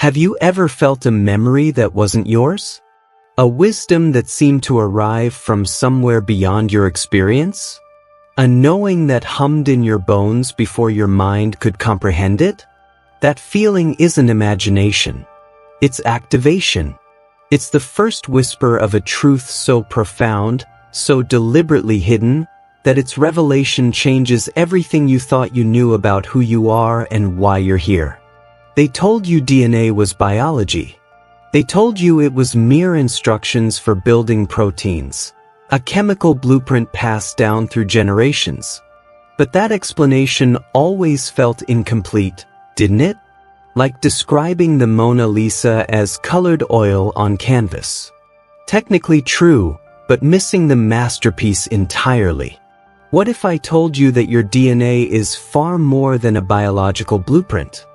Have you ever felt a memory that wasn't yours? A wisdom that seemed to arrive from somewhere beyond your experience? A knowing that hummed in your bones before your mind could comprehend it? That feeling isn't imagination. It's activation. It's the first whisper of a truth so profound, so deliberately hidden, that its revelation changes everything you thought you knew about who you are and why you're here. They told you DNA was biology. They told you it was mere instructions for building proteins, a chemical blueprint passed down through generations. But that explanation always felt incomplete, didn't it? Like describing the Mona Lisa as colored oil on canvas. Technically true, but missing the masterpiece entirely. What if I told you that your DNA is far more than a biological blueprint?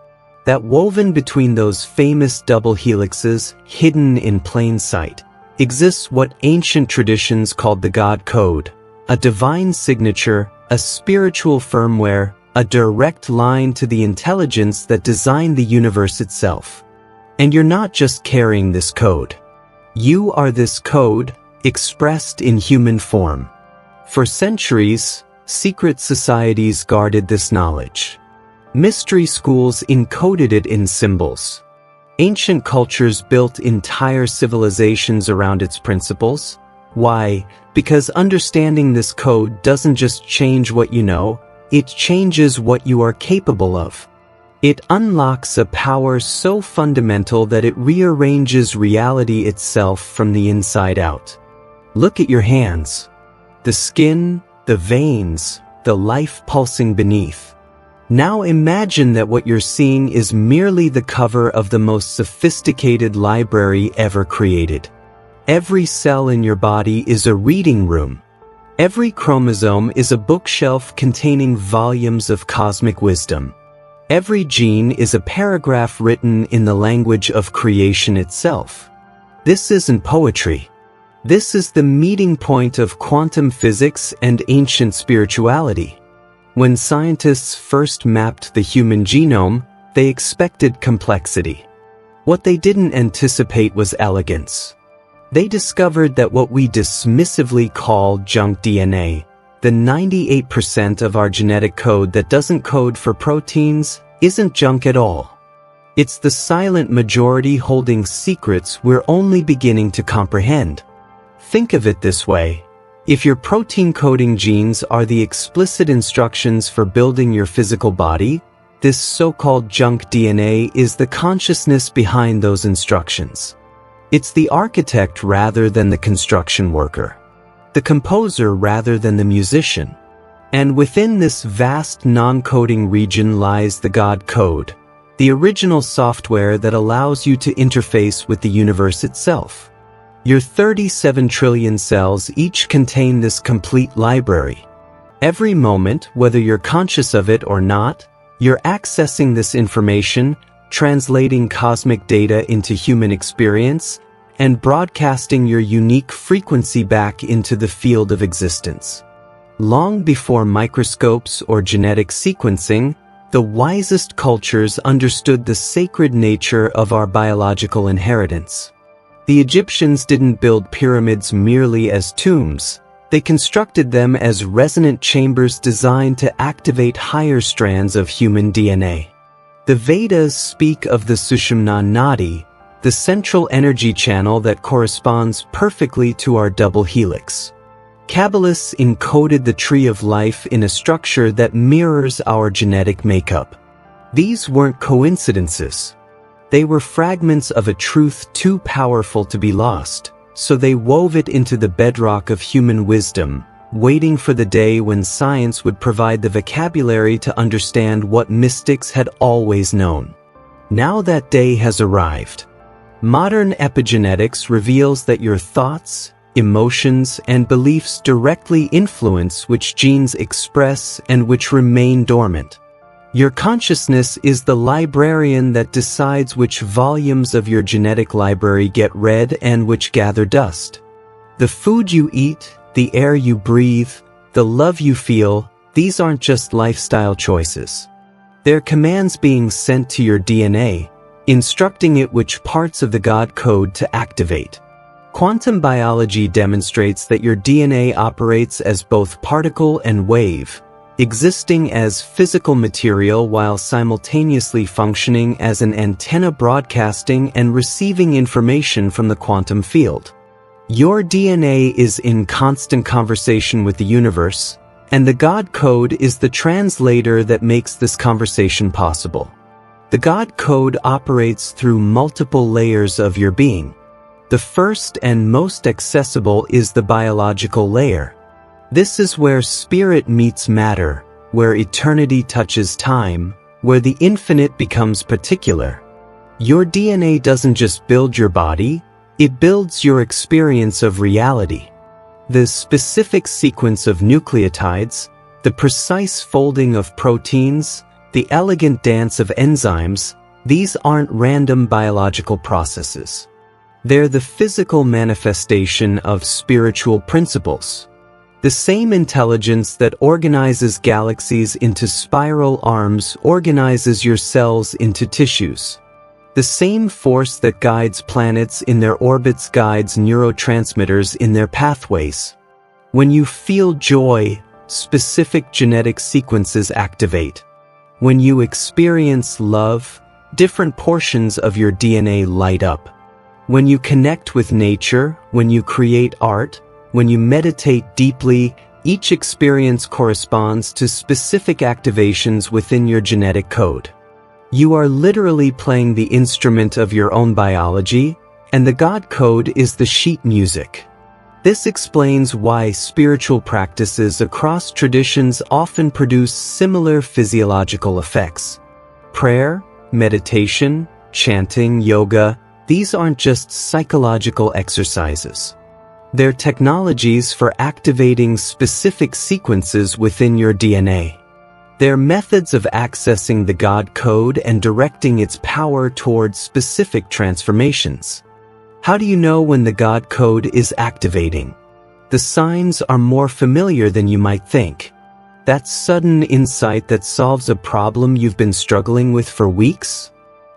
That woven between those famous double helixes, hidden in plain sight, exists what ancient traditions called the God Code, a divine signature, a spiritual firmware, a direct line to the intelligence that designed the universe itself. And you're not just carrying this code. You are this code, expressed in human form. For centuries, secret societies guarded this knowledge. Mystery schools encoded it in symbols. Ancient cultures built entire civilizations around its principles. Why? Because understanding this code doesn't just change what you know, it changes what you are capable of. It unlocks a power so fundamental that it rearranges reality itself from the inside out. Look at your hands. The skin, the veins, the life pulsing beneath. Now imagine that what you're seeing is merely the cover of the most sophisticated library ever created. Every cell in your body is a reading room. Every chromosome is a bookshelf containing volumes of cosmic wisdom. Every gene is a paragraph written in the language of creation itself. This isn't poetry. This is the meeting point of quantum physics and ancient spirituality. When scientists first mapped the human genome, they expected complexity. What they didn't anticipate was elegance. They discovered that what we dismissively call junk DNA, the 98% of our genetic code that doesn't code for proteins, isn't junk at all. It's the silent majority holding secrets we're only beginning to comprehend. Think of it this way. If your protein-coding genes are the explicit instructions for building your physical body, this so-called junk DNA is the consciousness behind those instructions. It's the architect rather than the construction worker, the composer rather than the musician. And within this vast non-coding region lies the God Code, the original software that allows you to interface with the universe itself. Your 37 trillion cells each contain this complete library. Every moment, whether you're conscious of it or not, you're accessing this information, translating cosmic data into human experience, and broadcasting your unique frequency back into the field of existence. Long before microscopes or genetic sequencing, the wisest cultures understood the sacred nature of our biological inheritance. The Egyptians didn't build pyramids merely as tombs. They constructed them as resonant chambers designed to activate higher strands of human DNA. The Vedas speak of the Sushumna Nadi, the central energy channel that corresponds perfectly to our double helix. Kabbalists encoded the tree of life in a structure that mirrors our genetic makeup. These weren't coincidences. They were fragments of a truth too powerful to be lost, so they wove it into the bedrock of human wisdom, waiting for the day when science would provide the vocabulary to understand what mystics had always known. Now that day has arrived. Modern epigenetics reveals that your thoughts, emotions, and beliefs directly influence which genes express and which remain dormant. Your consciousness is the librarian that decides which volumes of your genetic library get read and which gather dust. The food you eat, the air you breathe, the love you feel, these aren't just lifestyle choices. They're commands being sent to your DNA, instructing it which parts of the God code to activate. Quantum biology demonstrates that your DNA operates as both particle and wave, existing as physical material while simultaneously functioning as an antenna broadcasting and receiving information from the quantum field. Your DNA is in constant conversation with the universe, and the God code is the translator that makes this conversation possible. The God code operates through multiple layers of your being. The first and most accessible is the biological layer. This is where spirit meets matter, where eternity touches time, where the infinite becomes particular. Your DNA doesn't just build your body, it builds your experience of reality. The specific sequence of nucleotides, the precise folding of proteins, the elegant dance of enzymes, these aren't random biological processes. They're the physical manifestation of spiritual principles. The same intelligence that organizes galaxies into spiral arms organizes your cells into tissues. The same force that guides planets in their orbits guides neurotransmitters in their pathways. When you feel joy, specific genetic sequences activate. When you experience love, different portions of your DNA light up. When you connect with nature, when you create art, when you meditate deeply, each experience corresponds to specific activations within your genetic code. You are literally playing the instrument of your own biology, and the God code is the sheet music. This explains why spiritual practices across traditions often produce similar physiological effects. Prayer, meditation, chanting, yoga, these aren't just psychological exercises. They're technologies for activating specific sequences within your DNA. They're methods of accessing the God code and directing its power towards specific transformations. How do you know when the God code is activating? The signs are more familiar than you might think. That sudden insight that solves a problem you've been struggling with for weeks?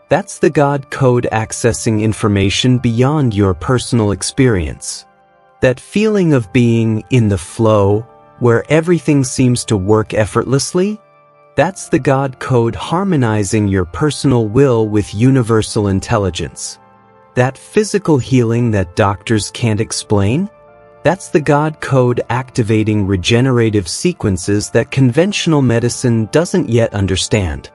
That's the God code accessing information beyond your personal experience. That feeling of being in the flow, where everything seems to work effortlessly, that's the God code harmonizing your personal will with universal intelligence. That physical healing that doctors can't explain, that's the God code activating regenerative sequences that conventional medicine doesn't yet understand.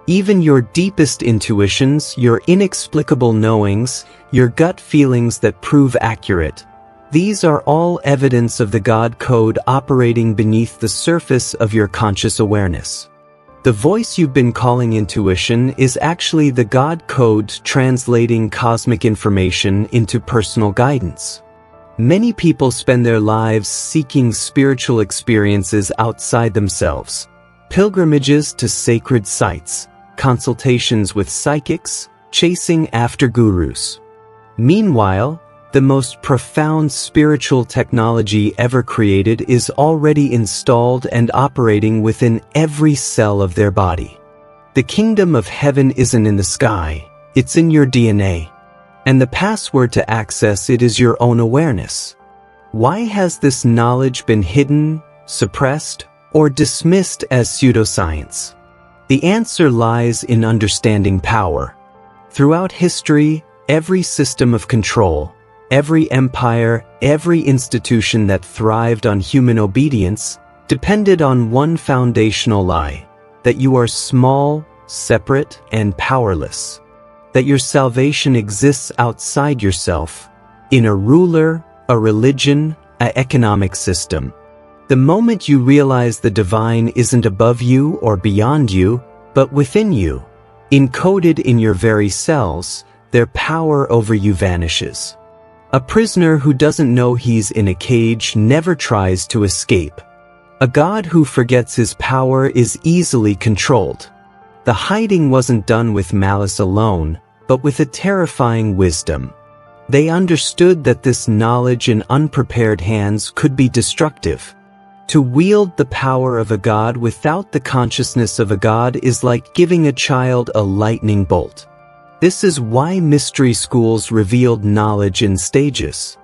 Even your deepest intuitions, your inexplicable knowings, your gut feelings that prove accurate, these are all evidence of the God code operating beneath the surface of your conscious awareness. The voice you've been calling intuition is actually the God code translating cosmic information into personal guidance. Many people spend their lives seeking spiritual experiences outside themselves. Pilgrimages to sacred sites, consultations with psychics, chasing after gurus. Meanwhile, the most profound spiritual technology ever created is already installed and operating within every cell of their body. The kingdom of heaven isn't in the sky, it's in your DNA. And the password to access it is your own awareness. Why has this knowledge been hidden, suppressed, or dismissed as pseudoscience? The answer lies in understanding power. Throughout history, every system of control, every empire, every institution that thrived on human obedience depended on one foundational lie: that you are small, separate, and powerless. That your salvation exists outside yourself, in a ruler, a religion, an economic system. The moment you realize the divine isn't above you or beyond you, but within you, encoded in your very cells, their power over you vanishes. A prisoner who doesn't know he's in a cage never tries to escape. A god who forgets his power is easily controlled. The hiding wasn't done with malice alone, but with a terrifying wisdom. They understood that this knowledge in unprepared hands could be destructive. To wield the power of a god without the consciousness of a god is like giving a child a lightning bolt. This is why mystery schools revealed knowledge in stages.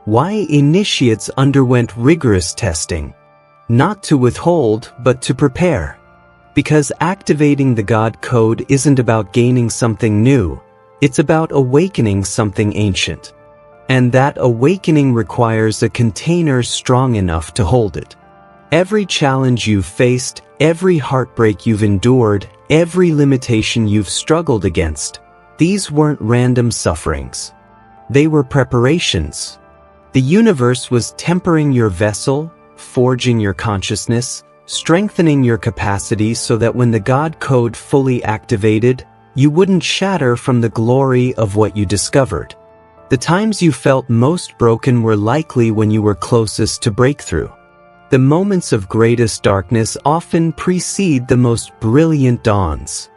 Why initiates underwent rigorous testing. Not to withhold, but to prepare. Because activating the God code isn't about gaining something new, it's about awakening something ancient. And that awakening requires a container strong enough to hold it. Every challenge you've faced, every heartbreak you've endured, every limitation you've struggled against, these weren't random sufferings. They were preparations. The universe was tempering your vessel, forging your consciousness, strengthening your capacity so that when the God code fully activated, you wouldn't shatter from the glory of what you discovered. The times you felt most broken were likely when you were closest to breakthrough. The moments of greatest darkness often precede the most brilliant dawns.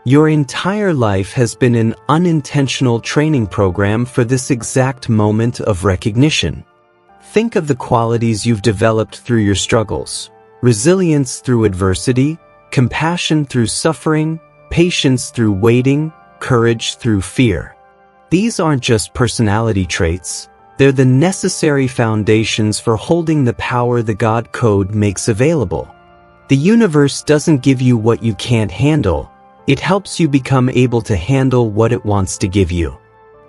Your entire life has been an unintentional training program for this exact moment of recognition. Think of the qualities you've developed through your struggles: resilience through adversity, compassion through suffering, patience through waiting, courage through fear. These aren't just personality traits, they're the necessary foundations for holding the power the God code makes available. The universe doesn't give you what you can't handle, it helps you become able to handle what it wants to give you.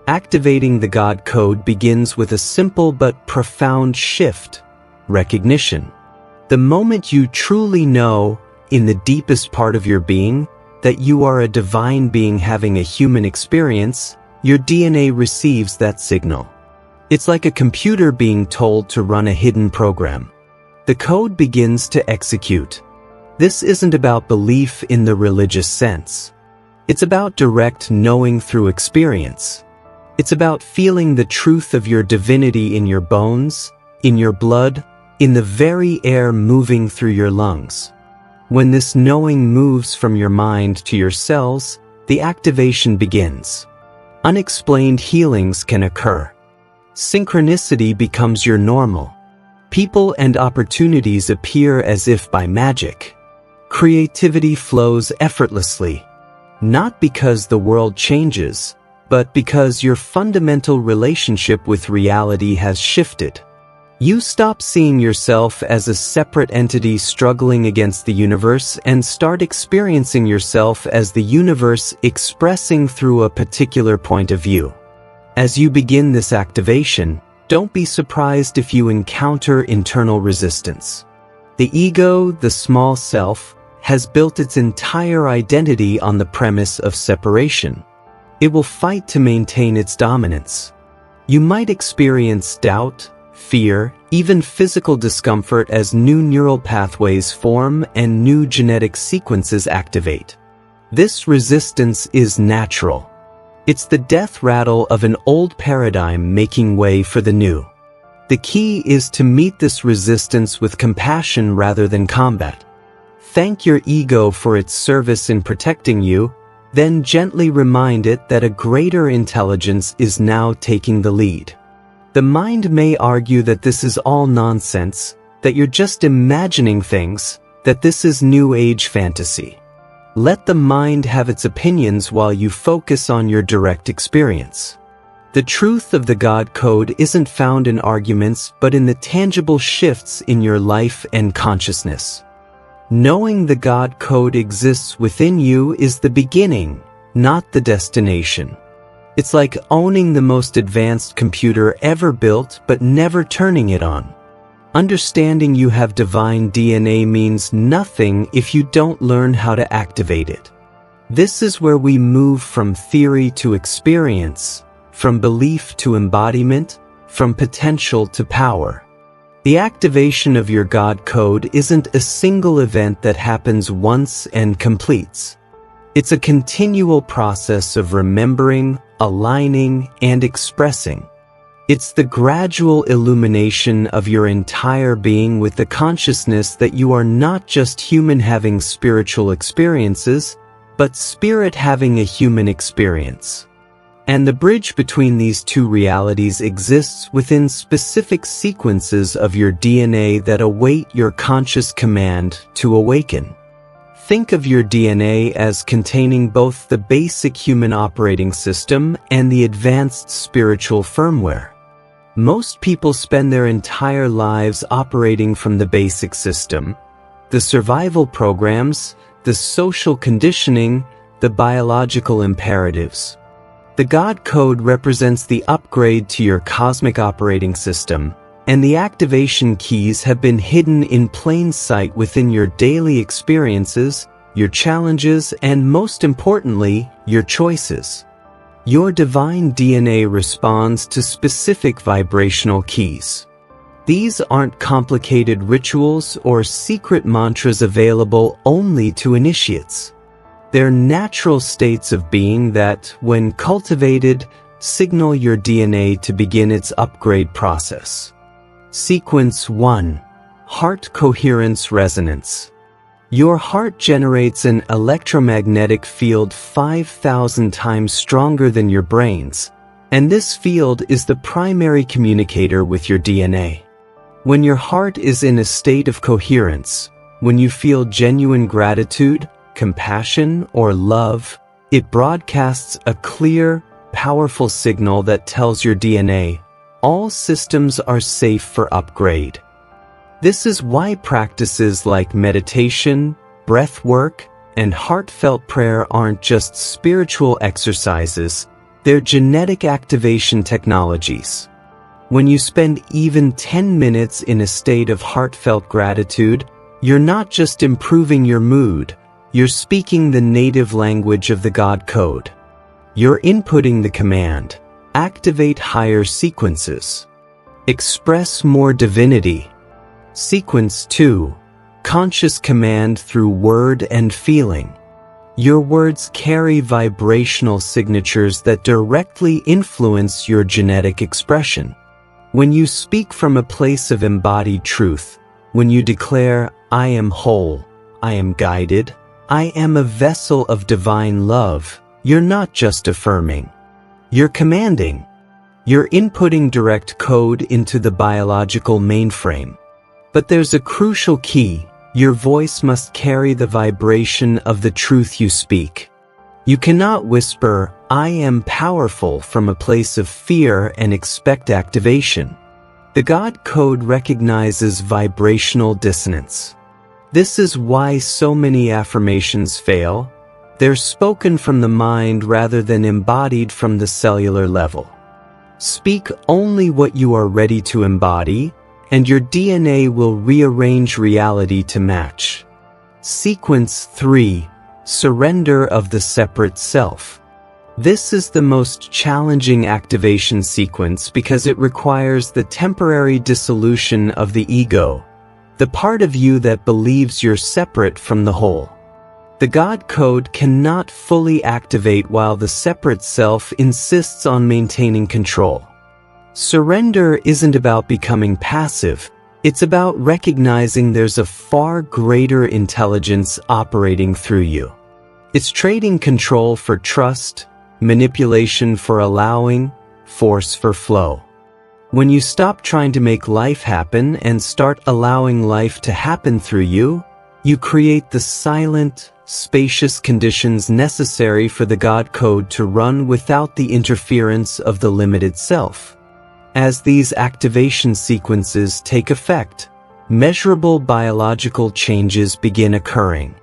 Activating the God code begins with a simple but profound shift: recognition. The moment you truly know, in the deepest part of your being, that you are a divine being having a human experience, your DNA receives that signal. It's like a computer being told to run a hidden program. The code begins to execute. This isn't about belief in the religious sense. It's about direct knowing through experience. It's about feeling the truth of your divinity in your bones, in your blood, in the very air moving through your lungs. When this knowing moves from your mind to your cells, the activation begins. Unexplained healings can occur. Synchronicity becomes your normal. People and opportunities appear as if by magic. Creativity flows effortlessly, not because the world changes, but because your fundamental relationship with reality has shifted. You stop seeing yourself as a separate entity struggling against the universe and start experiencing yourself as the universe expressing through a particular point of view. As you begin this activation, don't be surprised if you encounter internal resistance. The ego, the small self, has built its entire identity on the premise of separation. It will fight to maintain its dominance. You might experience doubt, fear, even physical discomfort as new neural pathways form and new genetic sequences activate. This resistance is natural. It's the death rattle of an old paradigm making way for the new. The key is to meet this resistance with compassion rather than combat. Thank your ego for its service in protecting you, then gently remind it that a greater intelligence is now taking the lead. The mind may argue that this is all nonsense, that you're just imagining things, that this is new age fantasy. Let the mind have its opinions while you focus on your direct experience. The truth of the God code isn't found in arguments but in the tangible shifts in your life and consciousness. Knowing the God code exists within you is the beginning, not the destination. It's like owning the most advanced computer ever built but never turning it on. Understanding you have divine DNA means nothing if you don't learn how to activate it. This is where we move from theory to experience, from belief to embodiment, from potential to power. The activation of your God code isn't a single event that happens once and completes. It's a continual process of remembering, aligning, and expressing. It's the gradual illumination of your entire being with the consciousness that you are not just human having spiritual experiences, but spirit having a human experience. And the bridge between these two realities exists within specific sequences of your DNA that await your conscious command to awaken. Think of your DNA as containing both the basic human operating system and the advanced spiritual firmware. Most people spend their entire lives operating from the basic system, the survival programs, the social conditioning, the biological imperatives. The God code represents the upgrade to your cosmic operating system, and the activation keys have been hidden in plain sight within your daily experiences, your challenges, and most importantly, your choices. Your divine DNA responds to specific vibrational keys. These aren't complicated rituals or secret mantras available only to initiates. They're natural states of being that, when cultivated, signal your DNA to begin its upgrade process. Sequence 1. Heart Coherence Resonance. Your heart generates an electromagnetic field 5,000 times stronger than your brain's, and this field is the primary communicator with your DNA. When your heart is in a state of coherence, when you feel genuine gratitude, compassion, or love, it broadcasts a clear, powerful signal that tells your DNA, all systems are safe for upgrade. This is why practices like meditation, breath work, and heartfelt prayer aren't just spiritual exercises, they're genetic activation technologies. When you spend even 10 minutes in a state of heartfelt gratitude, you're not just improving your mood, you're speaking the native language of the God code. You're inputting the command, activate higher sequences. Express more divinity. Sequence 2. Conscious command through word and feeling. Your words carry vibrational signatures that directly influence your genetic expression. When you speak from a place of embodied truth, when you declare, I am whole, I am guided, I am a vessel of divine love, you're not just affirming. You're commanding. You're inputting direct code into the biological mainframe. But there's a crucial key. Your voice must carry the vibration of the truth you speak. You cannot whisper, I am powerful from a place of fear and expect activation. The God code recognizes vibrational dissonance. This is why so many affirmations fail. They're spoken from the mind rather than embodied from the cellular level. Speak only what you are ready to embody, and your DNA will rearrange reality to match. Sequence 3. Surrender of the separate self. This is the most challenging activation sequence because it requires the temporary dissolution of the ego, the part of you that believes you're separate from the whole. The God code cannot fully activate while the separate self insists on maintaining control. Surrender isn't about becoming passive, it's about recognizing there's a far greater intelligence operating through you. It's trading control for trust, manipulation for allowing, force for flow. When you stop trying to make life happen and start allowing life to happen through you, you create the silent, spacious conditions necessary for the God code to run without the interference of the limited self. As these activation sequences take effect, measurable biological changes begin occurring.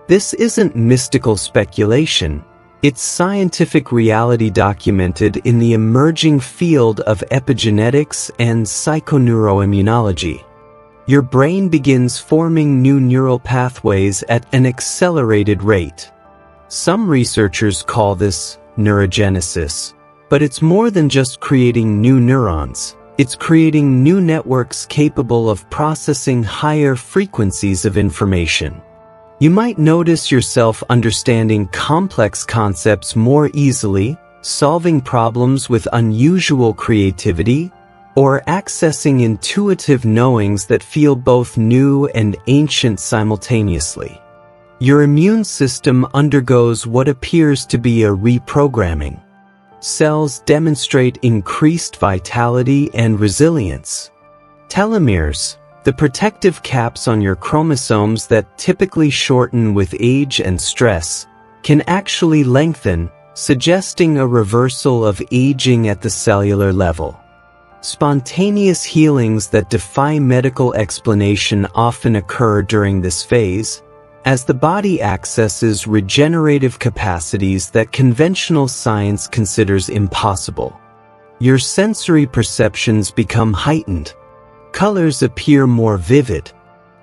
This isn't mystical speculation. It's scientific reality documented in the emerging field of epigenetics and psychoneuroimmunology. Your brain begins forming new neural pathways at an accelerated rate. Some researchers call this neurogenesis, but it's more than just creating new neurons. It's creating new networks capable of processing higher frequencies of information. You might notice yourself understanding complex concepts more easily, solving problems with unusual creativity, or accessing intuitive knowings that feel both new and ancient simultaneously. Your immune system undergoes what appears to be a reprogramming. Cells demonstrate increased vitality and resilience. Telomeres, The protective caps on your chromosomes that typically shorten with age and stress can actually lengthen, suggesting a reversal of aging at the cellular level. Spontaneous healings that defy medical explanation often occur during this phase, as the body accesses regenerative capacities that conventional science considers impossible. Your sensory perceptions become heightened. Colors appear more vivid.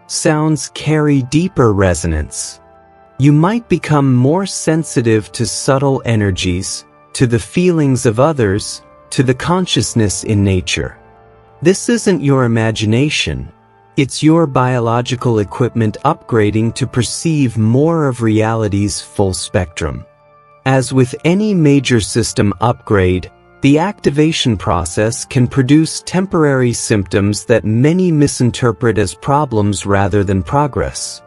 Sounds carry deeper resonance. You might become more sensitive to subtle energies, to the feelings of others, to the consciousness in nature. This isn't your imagination. It's your biological equipment upgrading to perceive more of reality's full spectrum. As with any major system upgrade, the activation process can produce temporary symptoms that many misinterpret as problems rather than progress.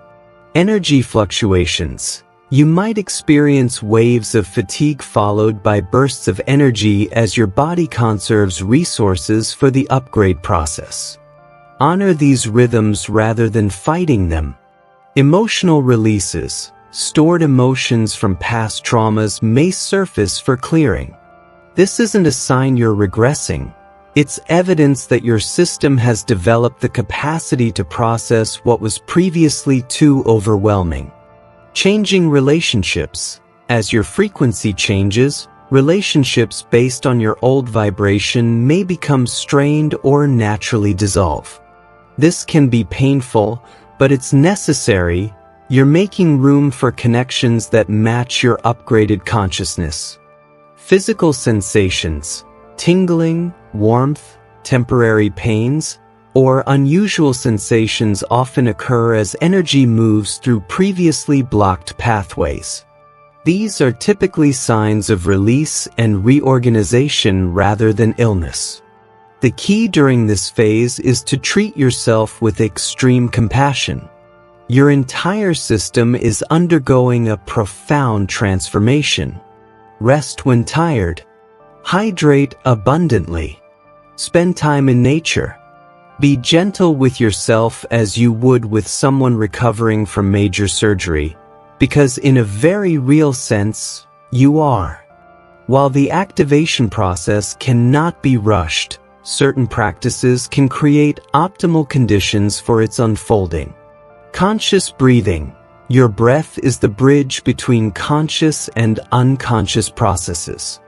Energy fluctuations. You might experience waves of fatigue followed by bursts of energy as your body conserves resources for the upgrade process. Honor these rhythms rather than fighting them. Emotional releases. Stored emotions from past traumas may surface for clearing. This isn't a sign you're regressing. It's evidence that your system has developed the capacity to process what was previously too overwhelming. Changing relationships. As your frequency changes, relationships based on your old vibration may become strained or naturally dissolve. This can be painful, but it's necessary. You're making room for connections that match your upgraded consciousness. Physical sensations. Tingling, warmth, temporary pains, or unusual sensations often occur as energy moves through previously blocked pathways. These are typically signs of release and reorganization rather than illness. The key during this phase is to treat yourself with extreme compassion. Your entire system is undergoing a profound transformation. Rest when tired. Hydrate abundantly. Spend time in nature. Be gentle with yourself as you would with someone recovering from major surgery, because in a very real sense, you are. While the activation process cannot be rushed, certain practices can create optimal conditions for its unfolding. Conscious breathing. Your breath is the bridge between conscious and unconscious processes.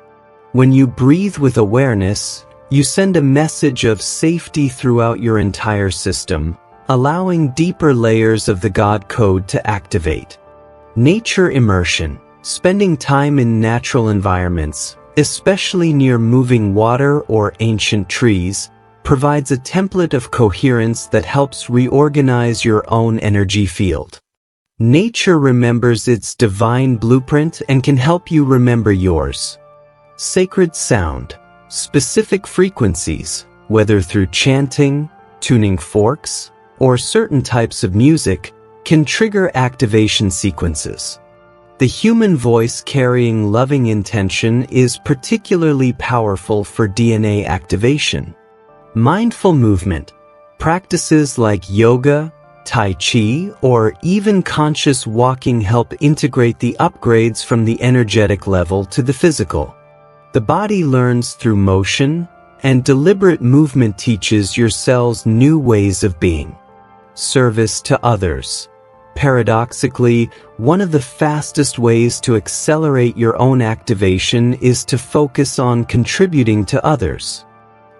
When you breathe with awareness, you send a message of safety throughout your entire system, allowing deeper layers of the God code to activate. Nature immersion. Spending time in natural environments, especially near moving water or ancient trees, provides a template of coherence that helps reorganize your own energy field. Nature remembers its divine blueprint and can help you remember yours. Sacred sound. Specific frequencies, whether through chanting, tuning forks, or certain types of music, can trigger activation sequences. The human voice carrying loving intention is particularly powerful for DNA activation. Mindful movement. Practices like yoga, Tai Chi, or even conscious walking help integrate the upgrades from the energetic level to the physical. The body learns through motion, and deliberate movement teaches your cells new ways of being. Service to others. Paradoxically, one of the fastest ways to accelerate your own activation is to focus on contributing to others.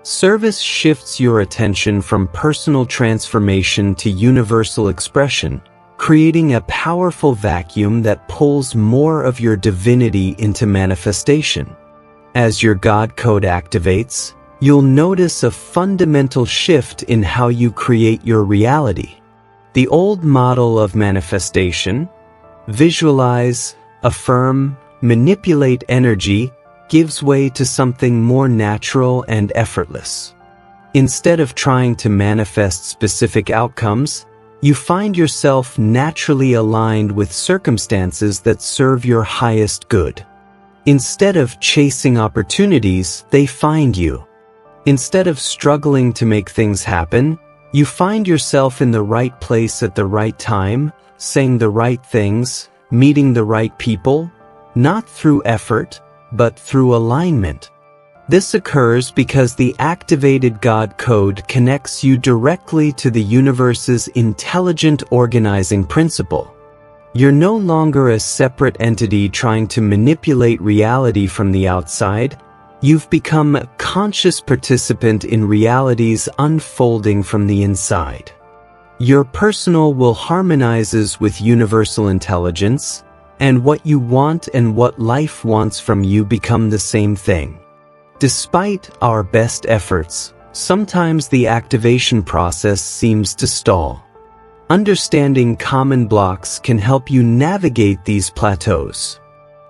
Service shifts your attention from personal transformation to universal expression, creating a powerful vacuum that pulls more of your divinity into manifestation. As your God code activates, you'll notice a fundamental shift in how you create your reality. The old model of manifestation, visualize, affirm, manipulate energy, gives way to something more natural and effortless. Instead of trying to manifest specific outcomes, you find yourself naturally aligned with circumstances that serve your highest good. Instead of chasing opportunities, they find you. Instead of struggling to make things happen, You find yourself in the right place at the right time, saying the right things, meeting the right people, not through effort, but through alignment. This occurs because the activated God code connects you directly to the universe's intelligent organizing principle. You're no longer a separate entity trying to manipulate reality from the outside. You've become a conscious participant in reality's unfolding from the inside. Your personal will harmonizes with universal intelligence, and what you want and what life wants from you become the same thing. Despite our best efforts, sometimes the activation process seems to stall. Understanding common blocks can help you navigate these plateaus.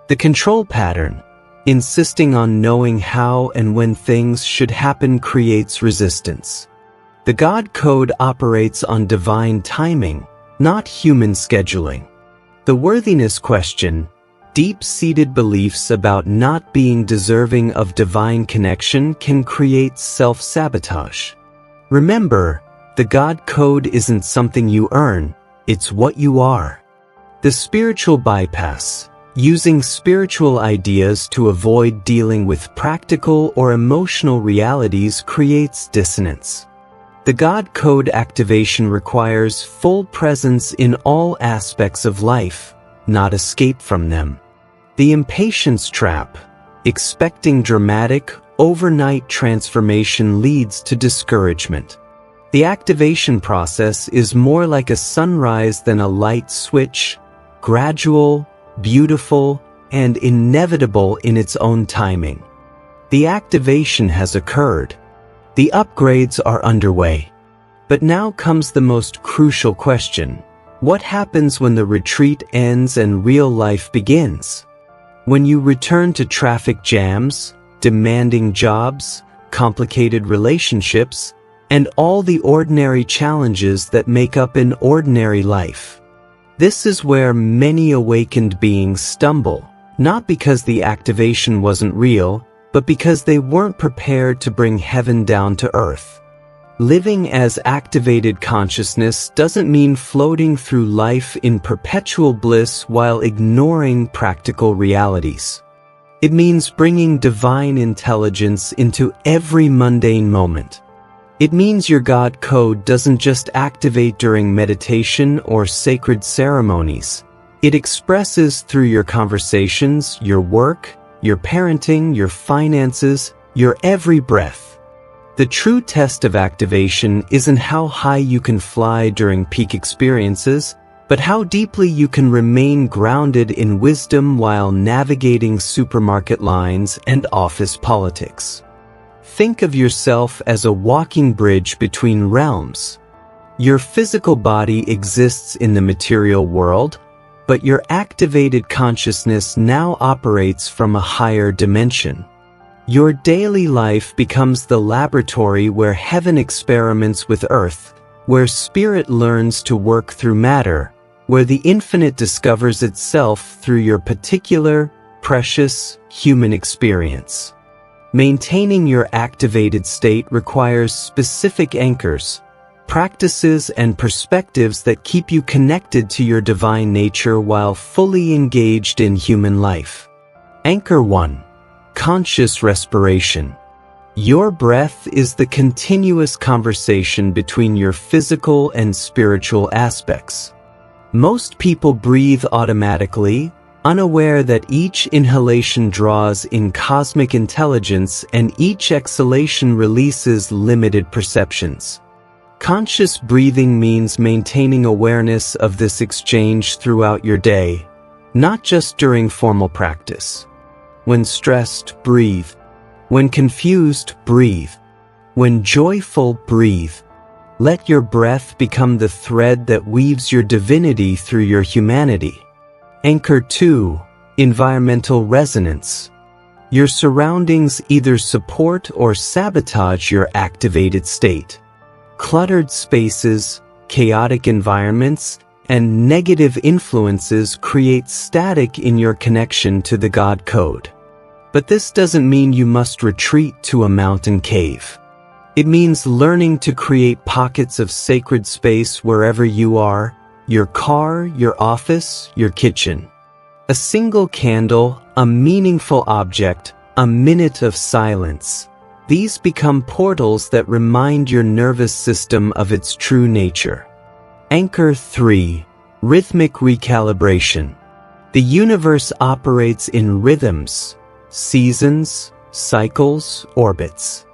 The control pattern, insisting on knowing how and when things should happen, creates resistance. The God code operates on divine timing, not human scheduling. The worthiness question, deep-seated beliefs about not being deserving of divine connection, can create self-sabotage. Remember, the God code isn't something you earn, it's what you are. The spiritual bypass, using spiritual ideas to avoid dealing with practical or emotional realities, creates dissonance. The God code activation requires full presence in all aspects of life, not escape from them. The impatience trap, expecting dramatic, overnight transformation, leads to discouragement. The activation process is more like a sunrise than a light switch, gradual, beautiful, and inevitable in its own timing. The activation has occurred. The upgrades are underway. But now comes the most crucial question. What happens when the retreat ends and real life begins? When you return to traffic jams, demanding jobs, complicated relationships, and all the ordinary challenges that make up an ordinary life. This is where many awakened beings stumble, not because the activation wasn't real, but because they weren't prepared to bring heaven down to earth. Living as activated consciousness doesn't mean floating through life in perpetual bliss while ignoring practical realities. It means bringing divine intelligence into every mundane moment. It means your God code doesn't just activate during meditation or sacred ceremonies. It expresses through your conversations, your work, your parenting, your finances, your every breath. The true test of activation isn't how high you can fly during peak experiences, but how deeply you can remain grounded in wisdom while navigating supermarket lines and office politics. Think of yourself as a walking bridge between realms. Your physical body exists in the material world, but your activated consciousness now operates from a higher dimension. Your daily life becomes the laboratory where heaven experiments with earth, where spirit learns to work through matter, where the infinite discovers itself through your particular, precious, human experience. Maintaining your activated state requires specific anchors, practices, and perspectives that keep you connected to your divine nature while fully engaged in human life. Anchor 1. Conscious respiration. Your breath is the continuous conversation between your physical and spiritual aspects. Most people breathe automatically, unaware that each inhalation draws in cosmic intelligence and each exhalation releases limited perceptions. Conscious breathing means maintaining awareness of this exchange throughout your day, not just during formal practice. When stressed, breathe. When confused, breathe. When joyful, breathe. Let your breath become the thread that weaves your divinity through your humanity. Anchor 2. Environmental resonance. Your surroundings either support or sabotage your activated state. Cluttered spaces, chaotic environments, and negative influences create static in your connection to the God code. But this doesn't mean you must retreat to a mountain cave. It means learning to create pockets of sacred space wherever you are, your car, your office, your kitchen. A single candle, a meaningful object, a minute of silence. These become portals that remind your nervous system of its true nature. Anchor 3. Rhythmic recalibration. The universe operates in rhythms, seasons, cycles, orbits.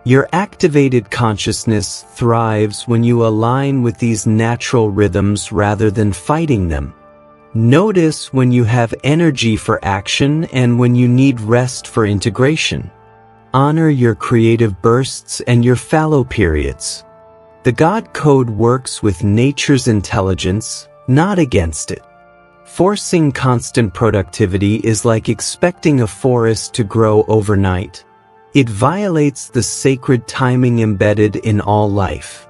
Your activated consciousness thrives when you align with these natural rhythms rather than fighting them. Notice when you have energy for action and when you need rest for integration. Honor your creative bursts and your fallow periods. The God Code works with nature's intelligence, not against it. Forcing constant productivity is like expecting a forest to grow overnight. It violates the sacred timing embedded in all life.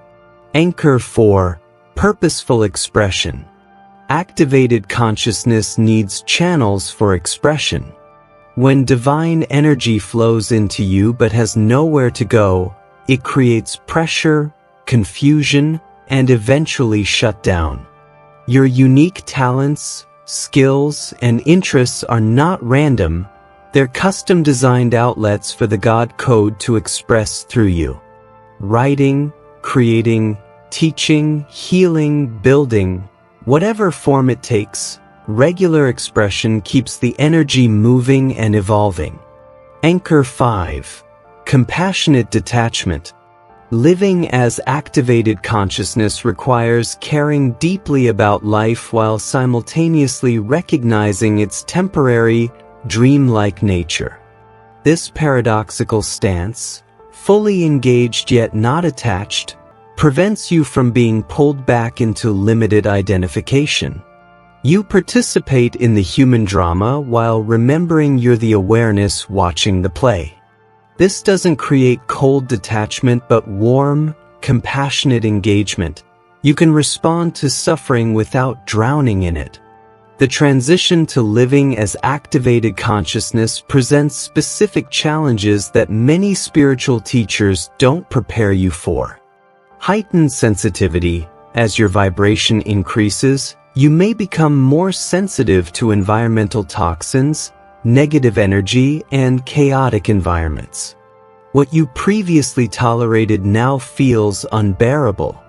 Anchor 4. Purposeful expression. Activated consciousness needs channels for expression. When divine energy flows into you but has nowhere to go, it creates pressure, confusion, and eventually shut down. Your unique talents, skills, and interests are not random. They're custom-designed outlets for the God Code to express through you. Writing, creating, teaching, healing, building, whatever form it takes, regular expression keeps the energy moving and evolving. Anchor 5. Compassionate detachment. Living as activated consciousness requires caring deeply about life while simultaneously recognizing its temporary, dreamlike nature. This paradoxical stance, fully engaged yet not attached, prevents you from being pulled back into limited identification. You participate in the human drama while remembering you're the awareness watching the play. This doesn't create cold detachment but warm, compassionate engagement. You can respond to suffering without drowning in it. The transition to living as activated consciousness presents specific challenges that many spiritual teachers don't prepare you for. Heightened sensitivity. As your vibration increases, you may become more sensitive to environmental toxins, negative energy, and chaotic environments. What you previously tolerated now feels unbearable.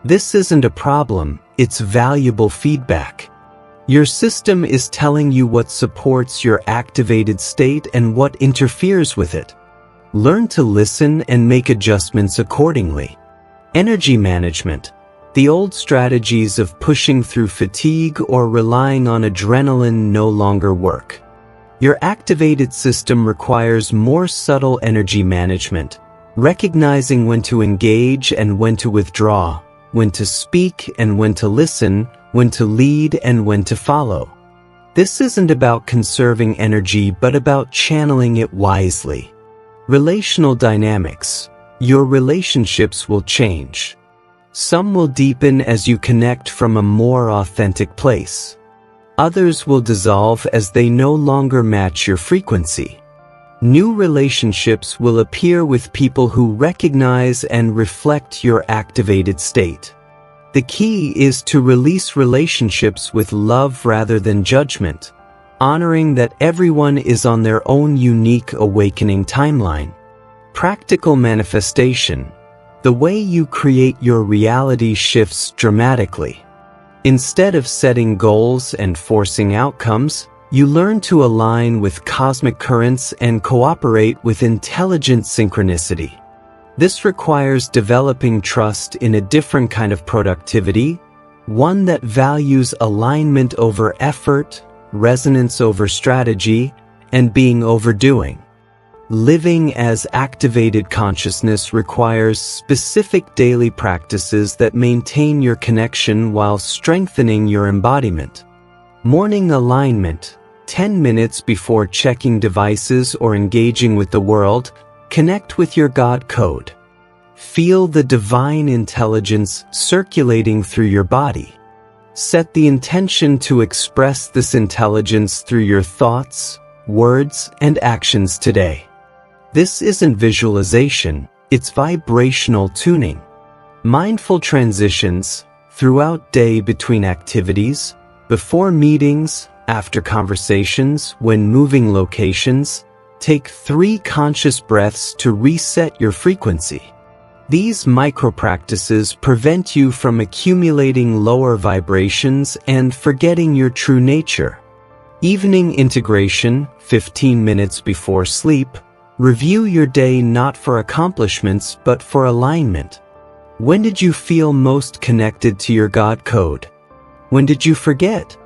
This isn't a problem, it's valuable feedback. Your system is telling you what supports your activated state and what interferes with it. Learn to listen and make adjustments accordingly. Energy management. The old strategies of pushing through fatigue or relying on adrenaline no longer work. Your activated system requires more subtle energy management, recognizing when to engage and when to withdraw, when to speak and when to listen, when to lead and when to follow. This isn't about conserving energy but about channeling it wisely. Relational dynamics. Your relationships will change. Some will deepen as you connect from a more authentic place. Others will dissolve as they no longer match your frequency. New relationships will appear with people who recognize and reflect your activated state. The key is to release relationships with love rather than judgment, honoring that everyone is on their own unique awakening timeline. Practical manifestation. The way you create your reality shifts dramatically. Instead of setting goals and forcing outcomes, you learn to align with cosmic currents and cooperate with intelligent synchronicity. This requires developing trust in a different kind of productivity, one that values alignment over effort, resonance over strategy, and being over doing. Living as activated consciousness requires specific daily practices that maintain your connection while strengthening your embodiment. Morning alignment. 10 minutes before checking devices or engaging with the world, connect with your God Code. Feel the divine intelligence circulating through your body. Set the intention to express this intelligence through your thoughts, words, and actions today. This isn't visualization, It's vibrational tuning. Mindful transitions throughout day between activities, before meetings, after conversations, when moving locations. Take 3 conscious breaths to reset your frequency. These micro-practices prevent you from accumulating lower vibrations and forgetting your true nature. Evening integration, 15 minutes before sleep. Review your day not for accomplishments but for alignment. When did you feel most connected to your God code? When did you forget?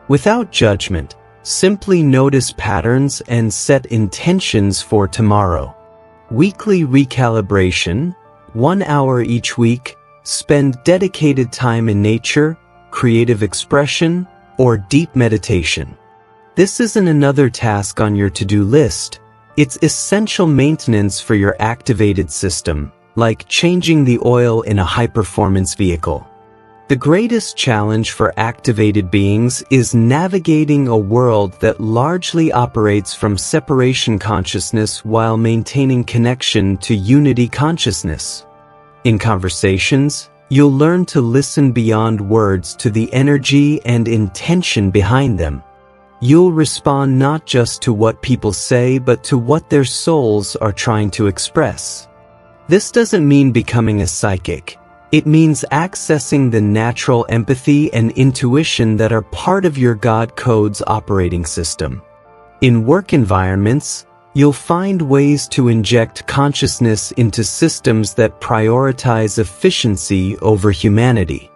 Without judgment, simply notice patterns and set intentions for tomorrow. Weekly recalibration, 1 hour each week. Spend dedicated time in nature, creative expression, or deep meditation. This isn't another task on your to-do list. It's essential maintenance for your activated system, like changing the oil in a high-performance vehicle. The greatest challenge for activated beings is navigating a world that largely operates from separation consciousness while maintaining connection to unity consciousness. In conversations, you'll learn to listen beyond words to the energy and intention behind them. You'll respond not just to what people say but to what their souls are trying to express. This doesn't mean becoming a psychic. It means accessing the natural empathy and intuition that are part of your God code's operating system. In work environments, you'll find ways to inject consciousness into systems that prioritize efficiency over humanity.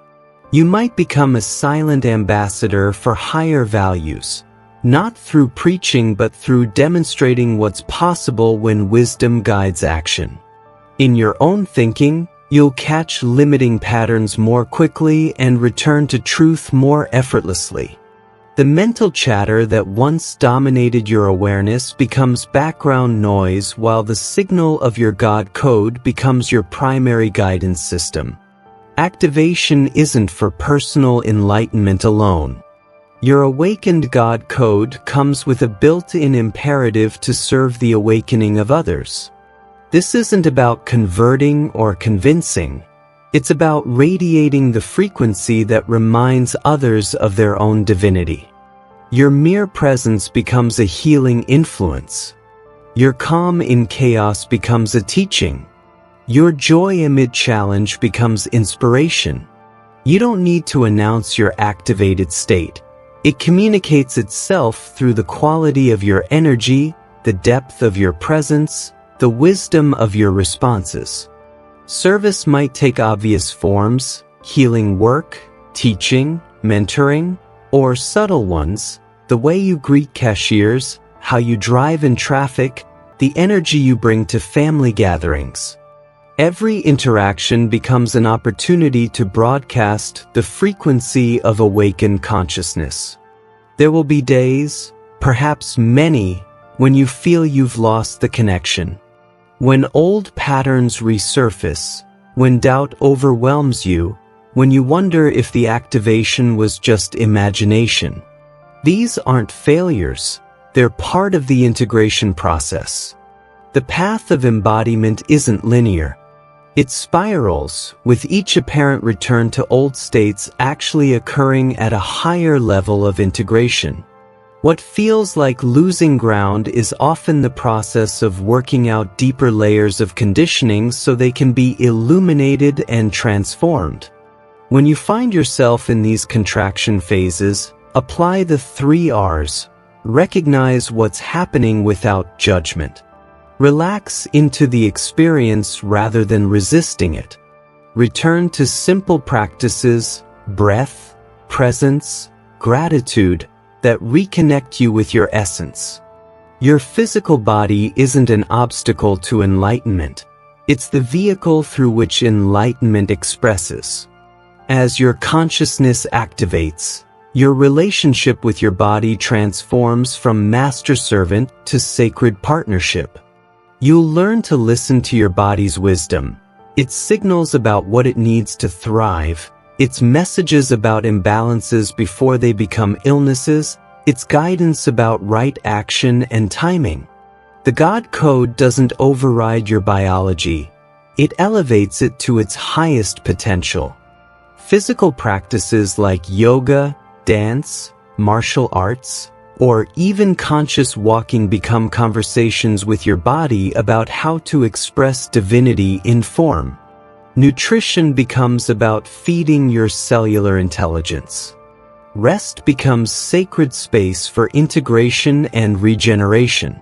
You might become a silent ambassador for higher values, not through preaching but through demonstrating what's possible when wisdom guides action. In your own thinking, you'll catch limiting patterns more quickly and return to truth more effortlessly. The mental chatter that once dominated your awareness becomes background noise while the signal of your God code becomes your primary guidance system. Activation isn't for personal enlightenment alone. Your awakened God code comes with a built-in imperative to serve the awakening of others. This isn't about converting or convincing. It's about radiating the frequency that reminds others of their own divinity. Your mere presence becomes a healing influence. Your calm in chaos becomes a teaching. Your joy amid challenge becomes inspiration. You don't need to announce your activated state. It communicates itself through the quality of your energy, the depth of your presence, the wisdom of your responses. Service might take obvious forms: healing work, teaching, mentoring, or subtle ones: the way you greet cashiers, how you drive in traffic, the energy you bring to family gatherings. Every interaction becomes an opportunity to broadcast the frequency of awakened consciousness. There will be days, perhaps many, when you feel you've lost the connection. When old patterns resurface, when doubt overwhelms you, when you wonder if the activation was just imagination. These aren't failures, they're part of the integration process. The path of embodiment isn't linear. It spirals, with each apparent return to old states actually occurring at a higher level of integration. What feels like losing ground is often the process of working out deeper layers of conditioning so they can be illuminated and transformed. When you find yourself in these contraction phases, apply the 3 R's. Recognize what's happening without judgment. Relax into the experience rather than resisting it. Return to simple practices, breath, presence, gratitude, that reconnect you with your essence. Your physical body isn't an obstacle to enlightenment. It's the vehicle through which enlightenment expresses. As your consciousness activates, your relationship with your body transforms from master-servant to sacred partnership. You'll learn to listen to your body's wisdom, its signals about what it needs to thrive, its messages about imbalances before they become illnesses, its guidance about right action and timing. The God code doesn't override your biology. It elevates it to its highest potential. Physical practices like yoga, dance, martial arts, or even conscious walking become conversations with your body about how to express divinity in form. Nutrition becomes about feeding your cellular intelligence. Rest becomes sacred space for integration and regeneration.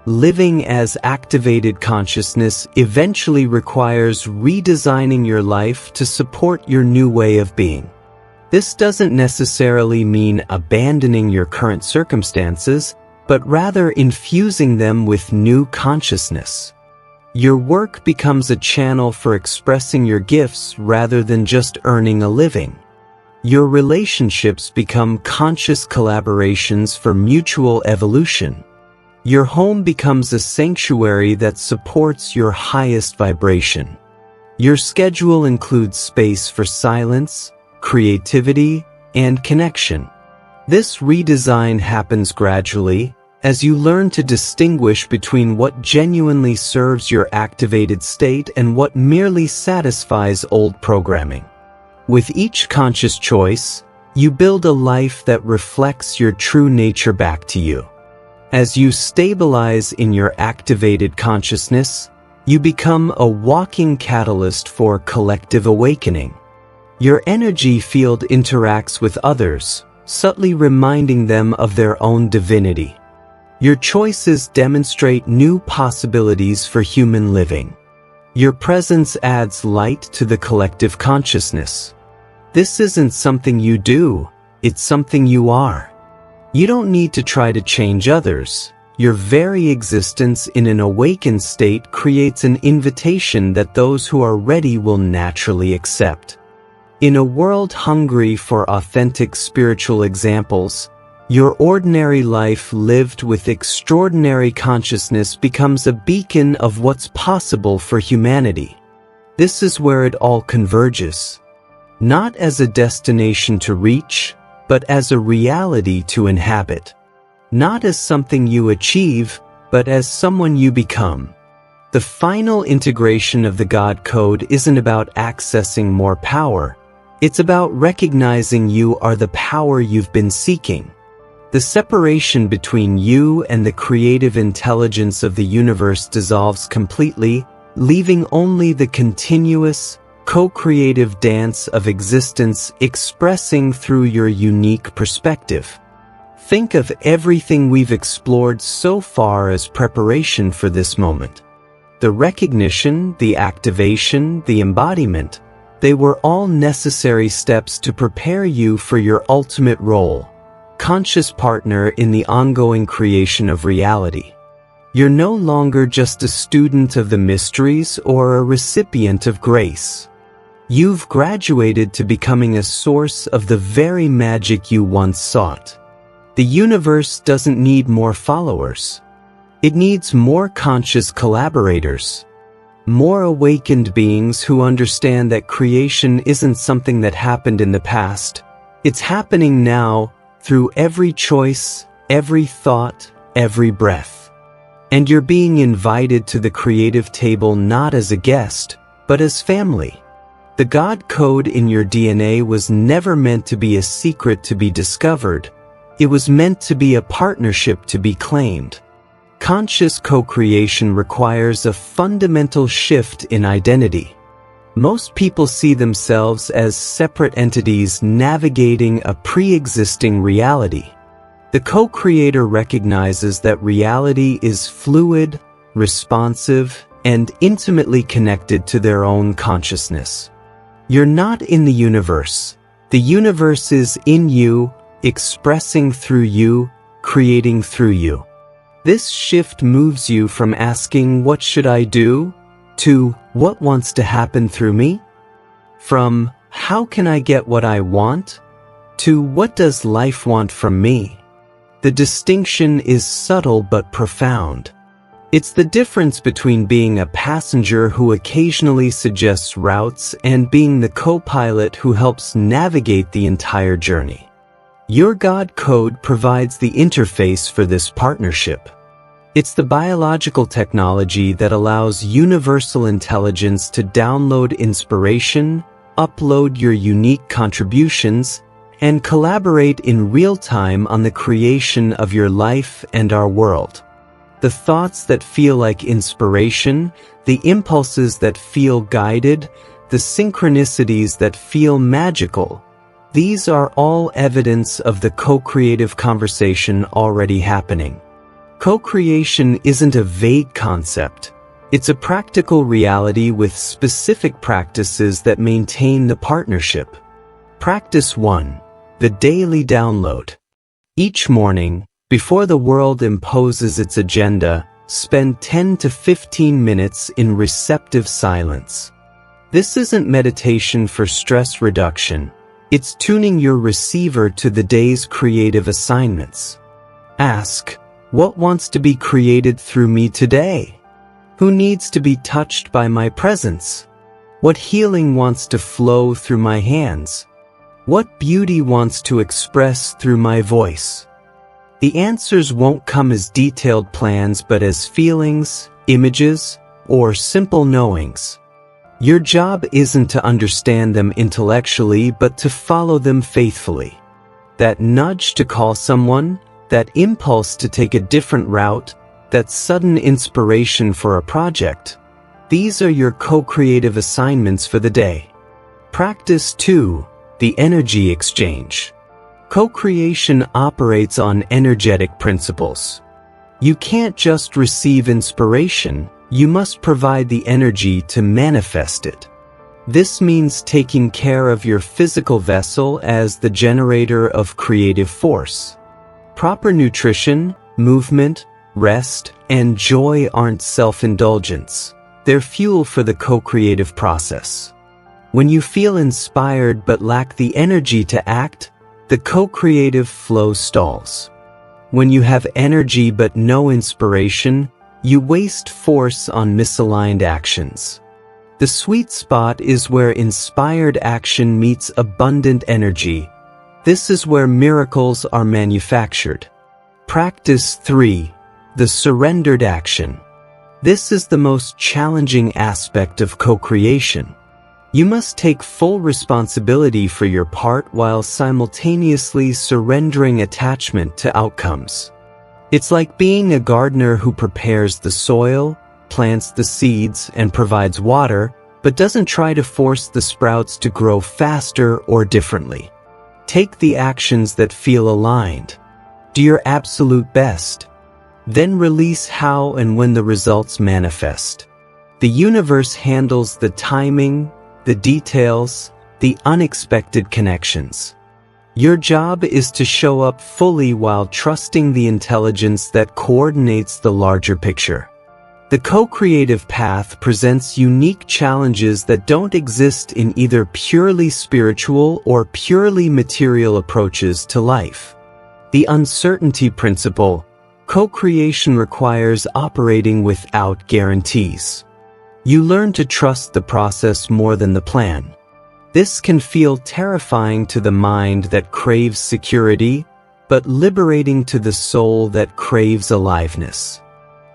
Living as activated consciousness eventually requires redesigning your life to support your new way of being. This doesn't necessarily mean abandoning your current circumstances, but rather infusing them with new consciousness. Your work becomes a channel for expressing your gifts rather than just earning a living. Your relationships become conscious collaborations for mutual evolution. Your home becomes a sanctuary that supports your highest vibration. Your schedule includes space for silence, creativity, and connection. This redesign happens gradually as you learn to distinguish between what genuinely serves your activated state and what merely satisfies old programming. With each conscious choice, you build a life that reflects your true nature back to you. As you stabilize in your activated consciousness, you become a walking catalyst for collective awakening. Your energy field interacts with others, subtly reminding them of their own divinity. Your choices demonstrate new possibilities for human living. Your presence adds light to the collective consciousness. This isn't something you do, it's something you are. You don't need to try to change others. Your very existence in an awakened state creates an invitation that those who are ready will naturally accept. In a world hungry for authentic spiritual examples, your ordinary life lived with extraordinary consciousness becomes a beacon of what's possible for humanity. This is where it all converges. Not as a destination to reach, but as a reality to inhabit. Not as something you achieve, but as someone you become. The final integration of the God Code isn't about accessing more power. It's about recognizing you are the power you've been seeking. The separation between you and the creative intelligence of the universe dissolves completely, leaving only the continuous, co-creative dance of existence expressing through your unique perspective. Think of everything we've explored so far as preparation for this moment. The recognition, the activation, the embodiment, they were all necessary steps to prepare you for your ultimate role, conscious partner in the ongoing creation of reality. You're no longer just a student of the mysteries or a recipient of grace. You've graduated to becoming a source of the very magic you once sought. The universe doesn't need more followers. It needs more conscious collaborators. More awakened beings who understand that creation isn't something that happened in the past. It's happening now through every choice, every thought, every breath. And you're being invited to the creative table not as a guest, but as family. The God Code in your DNA was never meant to be a secret to be discovered. It was meant to be a partnership to be claimed. Conscious co-creation requires a fundamental shift in identity. Most people see themselves as separate entities navigating a pre-existing reality. The co-creator recognizes that reality is fluid, responsive, and intimately connected to their own consciousness. You're not in the universe. The universe is in you, expressing through you, creating through you. This shift moves you from asking, "What should I do?" to "What wants to happen through me?" From "How can I get what I want?" to "What does life want from me?" The distinction is subtle but profound. It's the difference between being a passenger who occasionally suggests routes and being the co-pilot who helps navigate the entire journey. Your God Code provides the interface for this partnership. It's the biological technology that allows universal intelligence to download inspiration, upload your unique contributions, and collaborate in real time on the creation of your life and our world. The thoughts that feel like inspiration, the impulses that feel guided, the synchronicities that feel magical, these are all evidence of the co-creative conversation already happening. Co-creation isn't a vague concept. It's a practical reality with specific practices that maintain the partnership. Practice 1. The daily download. Each morning, before the world imposes its agenda, spend 10 to 15 minutes in receptive silence. This isn't meditation for stress reduction. It's tuning your receiver to the day's creative assignments. Ask, what wants to be created through me today? Who needs to be touched by my presence? What healing wants to flow through my hands? What beauty wants to express through my voice? The answers won't come as detailed plans but as feelings, images, or simple knowings. Your job isn't to understand them intellectually but to follow them faithfully. That nudge to call someone, that impulse to take a different route, that sudden inspiration for a project, these are your co-creative assignments for the day. Practice 2. The energy exchange. Co-creation operates on energetic principles. You can't just receive inspiration, you must provide the energy to manifest it. This means taking care of your physical vessel as the generator of creative force. Proper nutrition, movement, rest, and joy aren't self-indulgence. They're fuel for the co-creative process. When you feel inspired but lack the energy to act, the co-creative flow stalls. When you have energy but no inspiration, you waste force on misaligned actions. The sweet spot is where inspired action meets abundant energy. This is where miracles are manufactured. Practice 3. The surrendered action. This is the most challenging aspect of co-creation. You must take full responsibility for your part while simultaneously surrendering attachment to outcomes. It's like being a gardener who prepares the soil, plants the seeds, and provides water, but doesn't try to force the sprouts to grow faster or differently. Take the actions that feel aligned. Do your absolute best. Then release how and when the results manifest. The universe handles the timing, the details, the unexpected connections. Your job is to show up fully while trusting the intelligence that coordinates the larger picture. The co-creative path presents unique challenges that don't exist in either purely spiritual or purely material approaches to life. The uncertainty principle. Co-creation requires operating without guarantees. You learn to trust the process more than the plan. This can feel terrifying to the mind that craves security, but liberating to the soul that craves aliveness.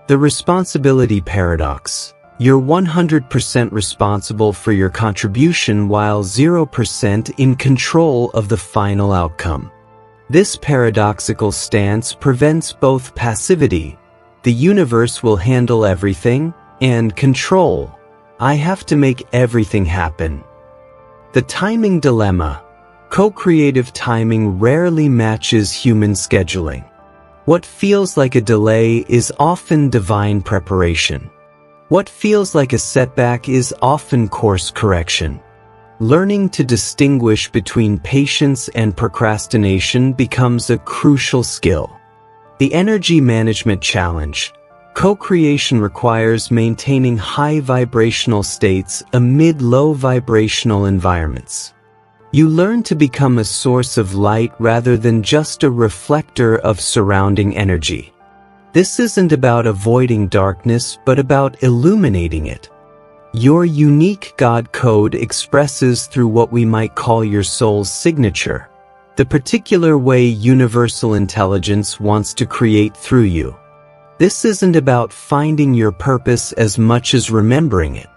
The responsibility paradox. You're 100% responsible for your contribution while 0% in control of the final outcome. This paradoxical stance prevents both passivity, the universe will handle everything, and control, I have to make everything happen. The timing dilemma. Co-creative timing rarely matches human scheduling. What feels like a delay is often divine preparation. What feels like a setback is often course correction. Learning to distinguish between patience and procrastination becomes a crucial skill. The energy management challenge. Co-creation requires maintaining high vibrational states amid low vibrational environments. You learn to become a source of light rather than just a reflector of surrounding energy. This isn't about avoiding darkness, but about illuminating it. Your unique God code expresses through what we might call your soul's signature, the particular way universal intelligence wants to create through you. This isn't about finding your purpose as much as remembering it.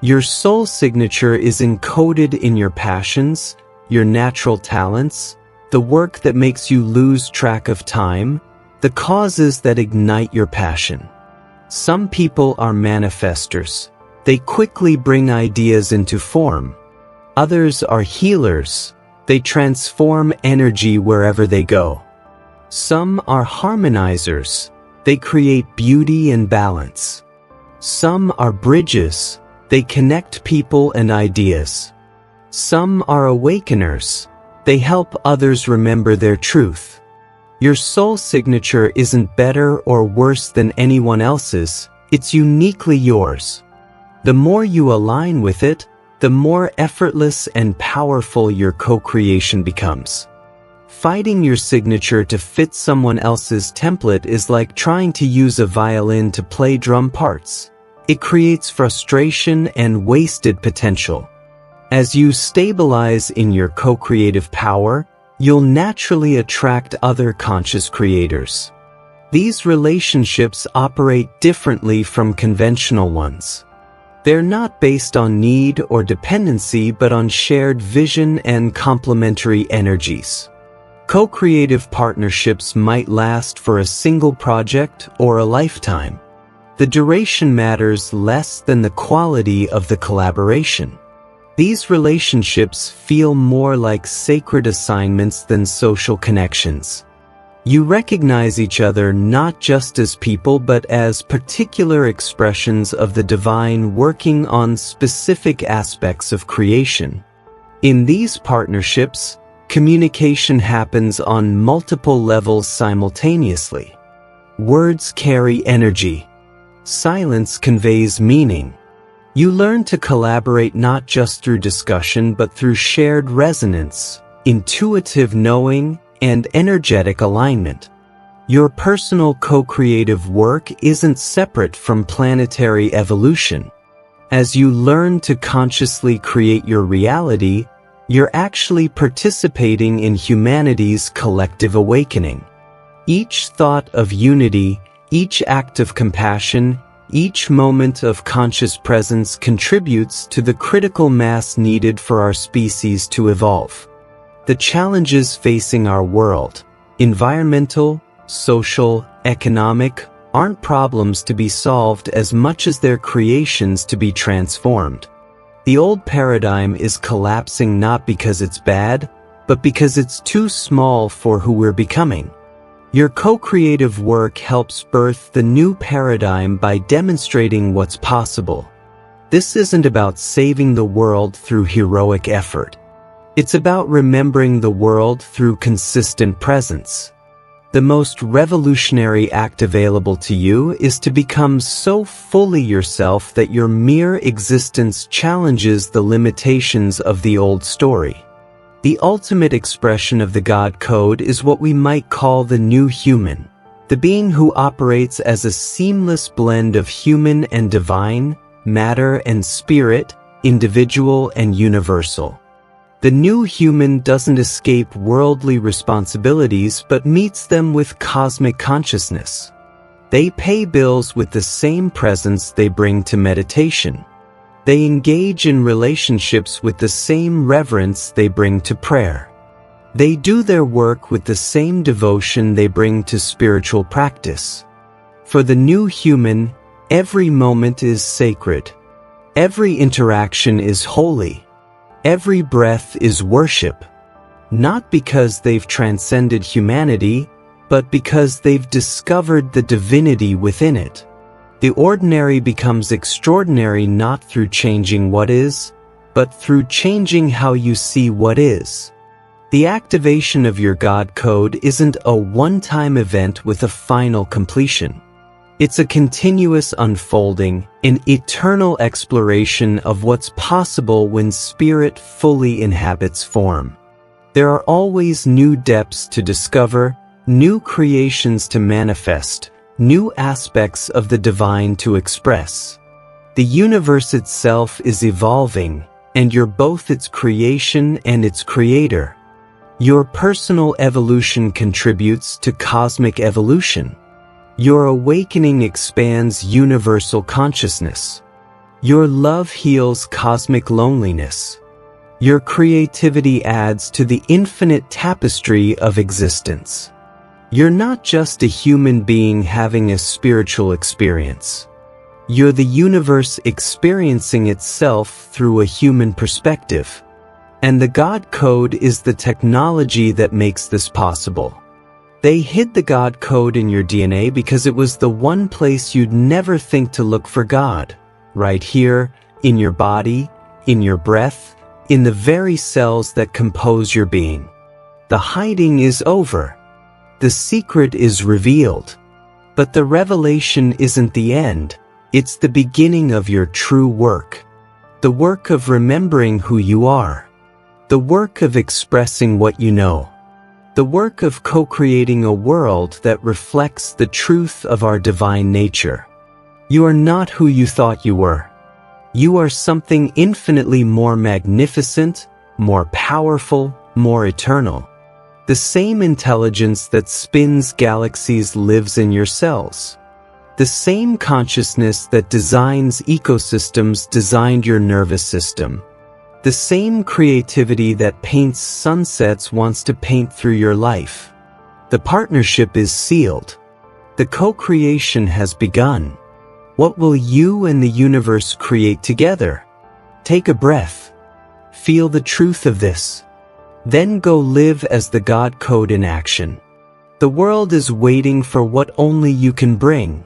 Your soul signature is encoded in your passions, your natural talents, the work that makes you lose track of time, the causes that ignite your passion. Some people are manifestors. They quickly bring ideas into form. Others are healers. They transform energy wherever they go. Some are harmonizers. They create beauty and balance. Some are bridges. They connect people and ideas. Some are awakeners. They help others remember their truth. Your soul signature isn't better or worse than anyone else's. It's uniquely yours. The more you align with it, the more effortless and powerful your co-creation becomes. Fighting your signature to fit someone else's template is like trying to use a violin to play drum parts. It creates frustration and wasted potential. As you stabilize in your co-creative power, you'll naturally attract other conscious creators. These relationships operate differently from conventional ones. They're not based on need or dependency but on shared vision and complementary energies. Co-creative partnerships might last for a single project or a lifetime. The duration matters less than the quality of the collaboration. These relationships feel more like sacred assignments than social connections. You recognize each other not just as people but as particular expressions of the divine working on specific aspects of creation. In these partnerships, communication happens on multiple levels simultaneously. Words carry energy. Silence conveys meaning. You learn to collaborate not just through discussion but through shared resonance, intuitive knowing, and energetic alignment. Your personal co-creative work isn't separate from planetary evolution. As you learn to consciously create your reality, you're actually participating in humanity's collective awakening. Each thought of unity, each act of compassion, each moment of conscious presence contributes to the critical mass needed for our species to evolve. The challenges facing our world, environmental, social, economic, aren't problems to be solved as much as they're creations to be transformed. The old paradigm is collapsing not because it's bad, but because it's too small for who we're becoming. Your co-creative work helps birth the new paradigm by demonstrating what's possible. This isn't about saving the world through heroic effort. It's about remembering the world through consistent presence. The most revolutionary act available to you is to become so fully yourself that your mere existence challenges the limitations of the old story. The ultimate expression of the God Code is what we might call the new human, the being who operates as a seamless blend of human and divine, matter and spirit, individual and universal. The new human doesn't escape worldly responsibilities but meets them with cosmic consciousness. They pay bills with the same presence they bring to meditation. They engage in relationships with the same reverence they bring to prayer. They do their work with the same devotion they bring to spiritual practice. For the new human, every moment is sacred. Every interaction is holy. Every breath is worship, not because they've transcended humanity, but because they've discovered the divinity within it. The ordinary becomes extraordinary not through changing what is, but through changing how you see what is. The activation of your God Code isn't a one-time event with a final completion. It's a continuous unfolding, an eternal exploration of what's possible when spirit fully inhabits form. There are always new depths to discover, new creations to manifest, new aspects of the divine to express. The universe itself is evolving, and you're both its creation and its creator. Your personal evolution contributes to cosmic evolution. Your awakening expands universal consciousness. Your love heals cosmic loneliness. Your creativity adds to the infinite tapestry of existence. You're not just a human being having a spiritual experience. You're the universe experiencing itself through a human perspective. And the God Code is the technology that makes this possible. They hid the God Code in your DNA because it was the one place you'd never think to look for God. Right here, in your body, in your breath, in the very cells that compose your being. The hiding is over. The secret is revealed. But the revelation isn't the end. It's the beginning of your true work. The work of remembering who you are. The work of expressing what you know. The work of co-creating a world that reflects the truth of our divine nature. You are not who you thought you were. You are something infinitely more magnificent, more powerful, more eternal. The same intelligence that spins galaxies lives in your cells. The same consciousness that designs ecosystems designed your nervous system. The same creativity that paints sunsets wants to paint through your life. The partnership is sealed. The co-creation has begun. What will you and the universe create together? Take a breath. Feel the truth of this. Then go live as the God Code in action. The world is waiting for what only you can bring.